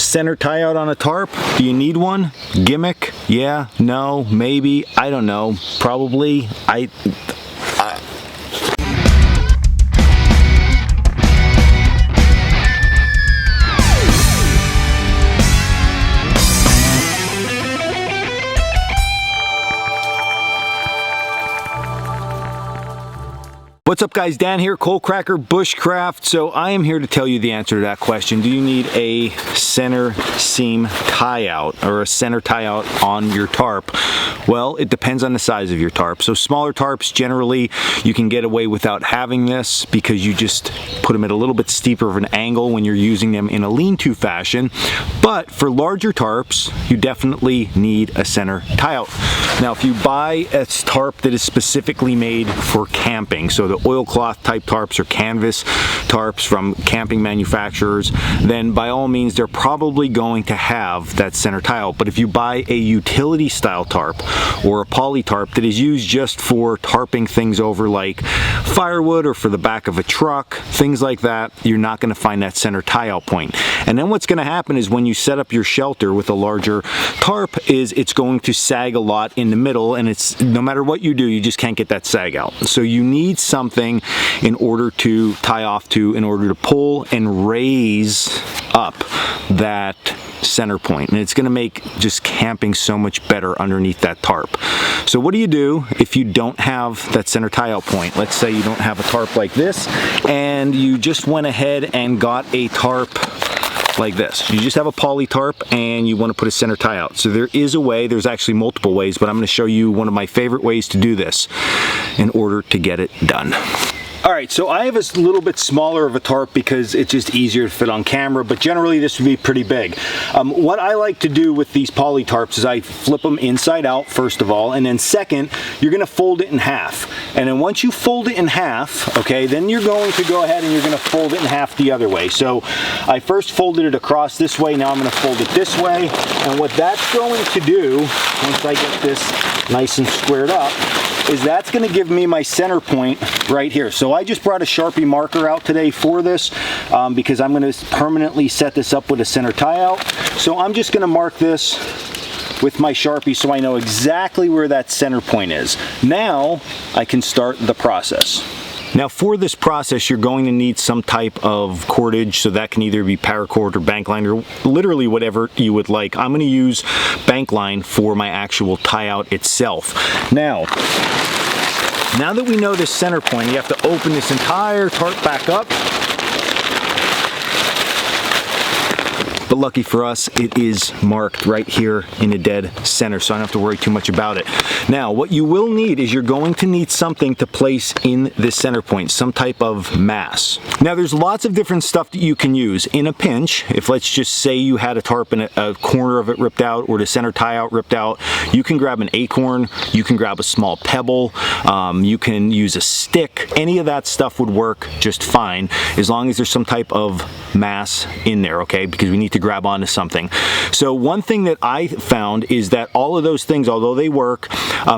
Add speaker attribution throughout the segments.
Speaker 1: Center tie out on a tarp. Do you need one? Gimmick? Yeah, no, maybe, I don't know, probably. What's up guys, Dan here, Coalcracker Bushcraft. So I am here to tell you the answer to that question. Do you need a center seam tie out or a center tie out on your tarp? Well, it depends on the size of your tarp. So smaller tarps, generally you can get away without having this because you just put them at a little bit steeper of an angle when you're using them in a lean-to fashion. But for larger tarps, you definitely need a center tie out. Now, if you buy a tarp that is specifically made for camping, so the oilcloth type tarps or canvas tarps from camping manufacturers, then by all means they're probably going to have that center tie out. But if you buy a utility style tarp or a poly tarp that is used just for tarping things over like firewood or for the back of a truck, things like that, you're not going to find that center tie out point. And then what's going to happen is when you set up your shelter with a larger tarp is it's going to sag a lot in the middle, and it's no matter what you do, you just can't get that sag out. So you need something in order to tie off to, in order to pull and raise up that center point, and it's going to make just camping so much better underneath that tarp. So what do you do if you don't have that center tie out point? Let's say you don't have a tarp like this and you just went ahead and got a tarp like this. You just have a poly tarp and you want to put a center tie out. So there is a way, there's actually multiple ways, but I'm going to show you one of my favorite ways to do this in order to get it done. Alright, so I have a little bit smaller of a tarp because it's just easier to fit on camera, but generally this would be pretty big. What I like to do with these poly tarps is I flip them inside out first of all, and then second, you're going to fold it in half. And then once you fold it in half, okay, then you're going to go ahead and you're going to fold it in half the other way. So I first folded it across this way, now I'm going to fold it this way, and what that's going to do, once I get this nice and squared up, is that's going to give me my center point right here. So I just brought a Sharpie marker out today for this because I'm going to permanently set this up with a center tie out. So I'm just going to mark this with my Sharpie so I know exactly where that center point is. Now I can start the process. Now for this process, you're going to need some type of cordage, so that can either be paracord or bank line or literally whatever you would like. I'm going to use bank line for my actual tie out itself. Now that we know this center point, you have to open this entire tarp back up. But lucky for us, it is marked right here in the dead center, so I don't have to worry too much about it. Now, what you will need is you're going to need something to place in this center point, some type of mass. Now, there's lots of different stuff that you can use. In a pinch, if let's just say you had a tarp and a corner of it ripped out or the center tie out ripped out, you can grab an acorn, you can grab a small pebble, you can use a stick. Any of that stuff would work just fine as long as there's some type of mass in there, okay? Because we need to grab onto something. So one thing that I found is that all of those things, although they work,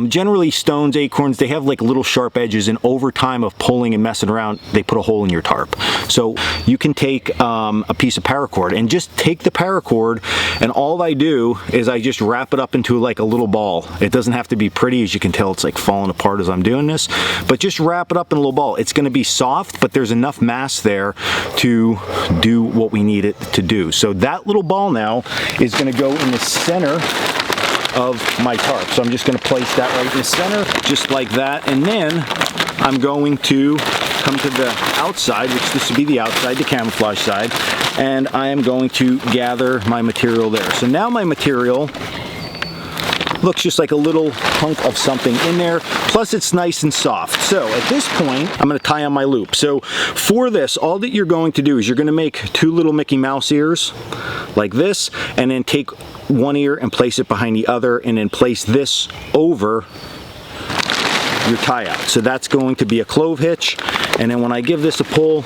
Speaker 1: generally stones, acorns, they have like little sharp edges, and over time of pulling and messing around, they put a hole in your tarp. So you can take a piece of paracord and just take the paracord, and all I do is I just wrap it up into like a little ball. It doesn't have to be pretty, as you can tell it's like falling apart as I'm doing this, but just wrap it up in a little ball. It's going to be soft, but there's enough mass there to do what we need it to do. So that little ball now is going to go in the center of my tarp. So I'm just going to place that right in the center, just like that, and then I'm going to come to the outside, which this would be the outside, the camouflage side, and I am going to gather my material there. So now my material looks just like a little hunk of something in there, plus it's nice and soft. So at this point, I'm going to tie on my loop. So for this, all that you're going to do is you're going to make two little Mickey Mouse ears like this, and then take one ear and place it behind the other, and then place this over your tie out. So that's going to be a clove hitch, and then when I give this a pull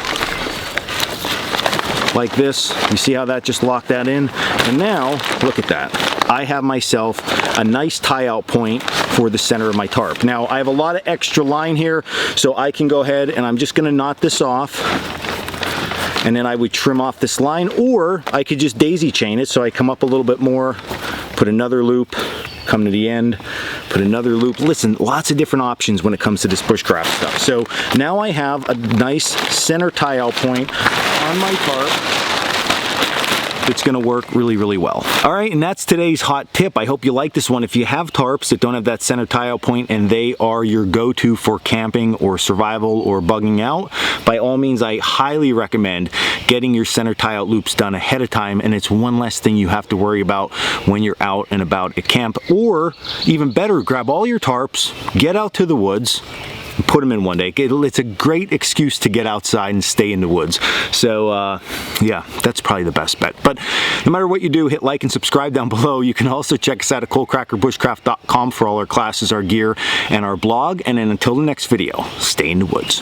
Speaker 1: like this, you see how that just locked that in? And now, look at that. I have myself a nice tie out point for the center of my tarp. Now, I have a lot of extra line here, so I can go ahead and I'm just gonna knot this off. and then I would trim off this line, or I could just daisy chain it. So I come up a little bit more, put another loop, come to the end, put another loop. Listen, lots of different options when it comes to this bushcraft stuff. So now I have a nice center tie-out point on my tarp. It's gonna work really, really well. All right, and that's today's hot tip. I hope you like this one. If you have tarps that don't have that center tie-out point and they are your go-to for camping or survival or bugging out, by all means, I highly recommend getting your center tie-out loops done ahead of time, and it's one less thing you have to worry about when you're out and about at camp. Or even better, grab all your tarps, get out to the woods, and put them in one day. It's a great excuse to get outside and stay in the woods. So yeah, that's probably the best bet. But no matter what you do, hit like and subscribe down below. You can also check us out at coalcrackerbushcraft.com for all our classes, our gear, and our blog. And then until the next video, stay in the woods.